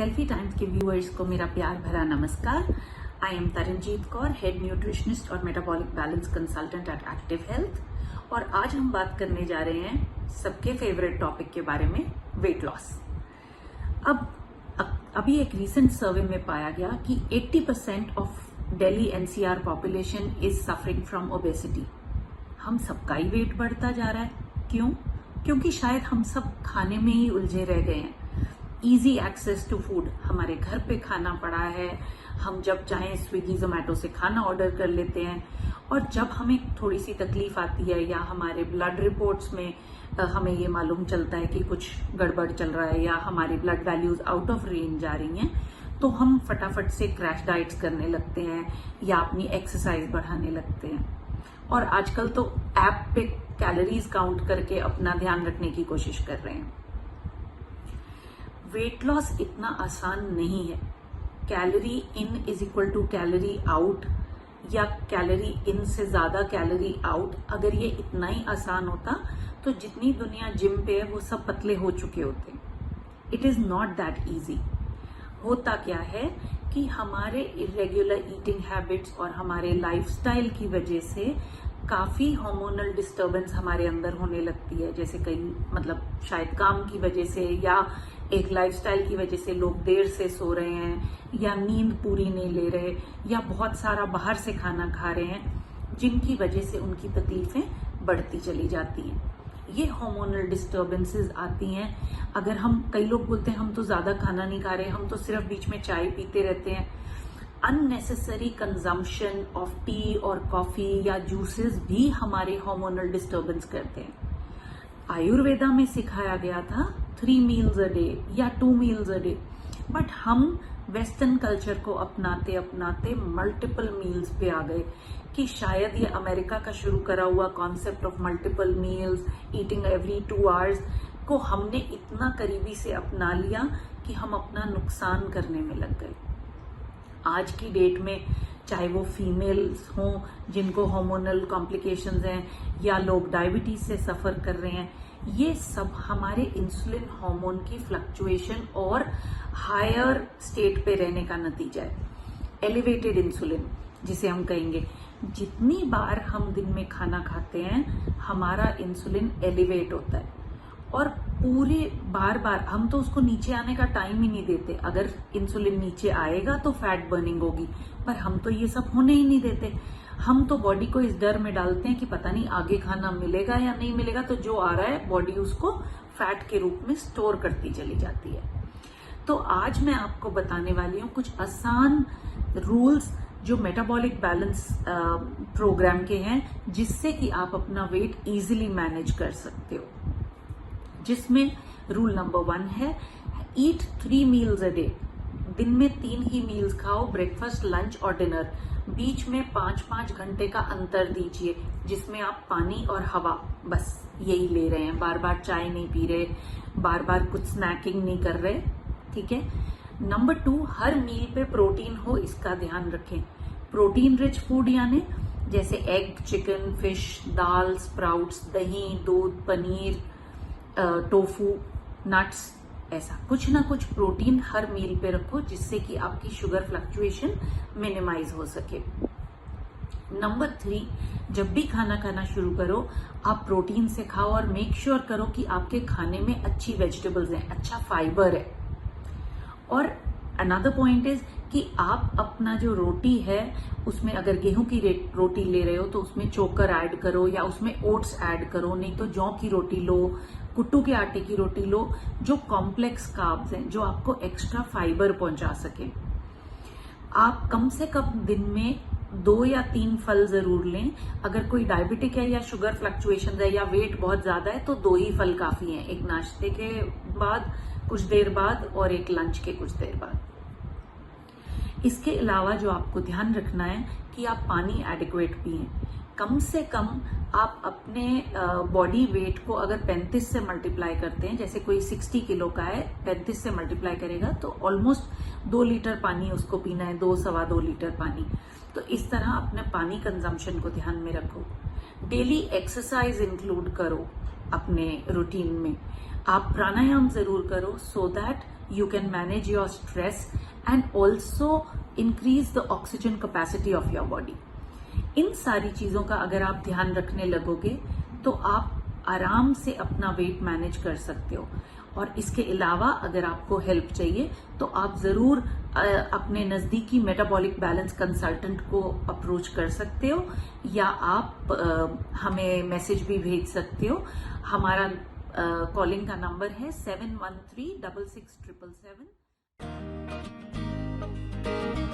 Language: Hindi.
सेल्फी टाइम्स के व्यूअर्स को मेरा प्यार भरा नमस्कार। I am Taranjeet Kaur, head nutritionist और metabolic balance consultant at active health. और आज हम बात करने जा रहे हैं सबके फेवरेट टॉपिक के बारे में, वेट लॉस। अभी एक रीसेंट सर्वे में पाया गया कि 80% of Delhi NCR population is suffering from obesity. हम सबका ही वेट बढ़ता जा रहा है। क्यों? क्योंकि शायद हम सब खाने में ही उलझे रह गए हैं। इजी एक्सेस टू फूड, हमारे घर पे खाना पड़ा है, हम जब चाहें स्विगी जोमेटो से खाना ऑर्डर कर लेते हैं। और जब हमें थोड़ी सी तकलीफ आती है या हमारे ब्लड रिपोर्ट्स में हमें ये मालूम चलता है कि कुछ गड़बड़ चल रहा है या हमारी blood values out of range जा रही हैं, तो हम फटाफट से क्रैश डाइट्स करने लगते हैं या अपनी एक्सरसाइज बढ़ाने लगते हैं। और आजकल तो ऐप पे कैलोरीज काउंट करके अपना ध्यान रखने की कोशिश कर रहे हैं। वेट लॉस इतना आसान नहीं है। Calorie in is equal to calorie out या कैलोरी इन से ज्यादा कैलोरी आउट। अगर ये इतना ही आसान होता तो जितनी दुनिया जिम पे है वो सब पतले हो चुके होते। It is not that easy. होता क्या है कि हमारे इरेग्युलर ईटिंग हैबिट्स और हमारे लाइफस्टाइल की वजह से काफी हार्मोनल डिस्टर्बेंस हमारे अंदर होने लगती है। जैसे शायद काम की वजह से या एक लाइफस्टाइल की वजह से लोग देर से सो रहे हैं या नींद पूरी नहीं ले रहे या बहुत सारा बाहर से खाना खा रहे हैं, जिनकी वजह से उनकी तकलीफें बढ़ती चली जाती हैं। ये हार्मोनल डिस्टर्बेंसेस आती हैं। अगर कई लोग बोलते हैं हम तो ज्यादा खाना नहीं खा रहे, हम तो सिर्फ बीच में चाय पीते रहते हैं। अननेसेसरी कंजम्पशन ऑफ टी और कॉफी या जूसेस भी हमारे हार्मोनल डिस्टर्बेंस करते हैं। आयुर्वेदा में सिखाया गया था 3 मील्स अ डे या 2 मील्स अ डे, बट हम वेस्टर्न कल्चर को अपनाते अपनाते मल्टीपल मील्स पे आ गए कि शायद ये अमेरिका का शुरू करा हुआ concept of multiple meals, eating every 2 hours को हमने इतना करीबी से अपना लिया कि हम अपना नुकसान करने में लग गए। आज की डेट में चाहे वो फीमेल्स हों जिनको हार्मोनल कॉम्प्लिकेशंस हैं या लोग डायबिटीज से सफर कर रहे हैं, ये सब हमारे इंसुलिन हार्मोन की फ्लक्चुएशन और हायर स्टेट पे रहने का नतीजा है। एलिवेटेड इंसुलिन जिसे हम कहेंगे, जितनी बार हम दिन में खाना खाते हैं हमारा इंसुलिन एलिवेट होता है और पूरे बार हम तो उसको नीचे आने का टाइम ही नहीं देते। अगर इंसुलिन नीचे आएगा तो फैट बर्निंग होगी, पर हम तो ये सब होने ही नहीं देते। हम तो बॉडी को इस डर में डालते हैं कि पता नहीं आगे खाना मिलेगा या नहीं मिलेगा, तो जो आ रहा है बॉडी उसको फैट के रूप में स्टोर करती चली जाती है। तो आज मैं आपको बताने वाली हूँ कुछ आसान रूल्स जो मेटाबॉलिक बैलेंस प्रोग्राम के हैं, जिससे कि आप अपना वेट इजीली मैनेज कर सकते हो। जिसमें रूल नंबर 1 है, ईट 3 मील्स अ डे। दिन में 3 ही मील्स खाओ, ब्रेकफास्ट, लंच और डिनर। बीच में 5-5 घंटे का अंतर दीजिए जिसमें आप पानी और हवा बस यही ले रहे हैं। बार बार चाय नहीं पी रहे, बार बार कुछ स्नैकिंग नहीं कर रहे, ठीक है। नंबर 2, हर मील पे प्रोटीन हो, इसका ध्यान रखें। प्रोटीन रिच फूड यानी जैसे एग, चिकन, फिश, दाल, स्प्राउट्स, दही, दूध, पनीर, टोफू, नट्स, ऐसा कुछ ना कुछ प्रोटीन हर मील पे रखो जिससे कि आपकी शुगर फ्लक्चुएशन मिनिमाइज हो सके। नंबर 3, जब भी खाना खाना शुरू करो आप प्रोटीन से खाओ और मेक श्योर करो कि आपके खाने में अच्छी वेजिटेबल्स हैं, अच्छा फाइबर है। और अनदर पॉइंट इज कि आप अपना जो रोटी है उसमें अगर गेहूं की रोटी ले रहे हो तो उसमें चोकर ऐड करो या उसमें ओट्स ऐड करो, नहीं तो जौ की रोटी लो, कुट्टू के आटे की रोटी लो, जो कॉम्प्लेक्स कार्ब्स हैं, जो आपको एक्स्ट्रा फाइबर पहुंचा सके। आप कम से कम दिन में 2 या 3 फल जरूर लें। अगर कोई डायबिटिक है या शुगर फ्लक्चुएशन है या वेट बहुत ज्यादा है तो 2 ही फल काफी हैं, एक नाश्ते के बाद कुछ देर बाद और एक लंच के कुछ देर बाद। इसके अलावा जो आपको ध्यान रखना है कि आप पानी एडिक्वेट पिएं। कम से कम आप अपने बॉडी वेट को अगर 35 से मल्टीप्लाई करते हैं, जैसे कोई 60 किलो का है, 35 से मल्टीप्लाई करेगा तो ऑलमोस्ट 2 लीटर पानी उसको पीना है, 2-2.25 लीटर पानी। तो इस तरह अपने पानी कंजम्पशन को ध्यान में रखो। डेली एक्सरसाइज इंक्लूड करो अपने रूटीन में। आप प्राणायाम जरूर करो so that you can manage your stress and also increase the oxygen capacity of your body. इन सारी चीजों का अगर आप ध्यान रखने लगोगे तो आप आराम से अपना वेट मैनेज कर सकते हो। और इसके अलावा अगर आपको हेल्प चाहिए तो आप जरूर अपने नजदीकी मेटाबॉलिक बैलेंस कंसल्टेंट को अप्रोच कर सकते हो, या आप हमें मैसेज भी भेज सकते हो। हमारा कॉलिंग का नंबर है 713-667777।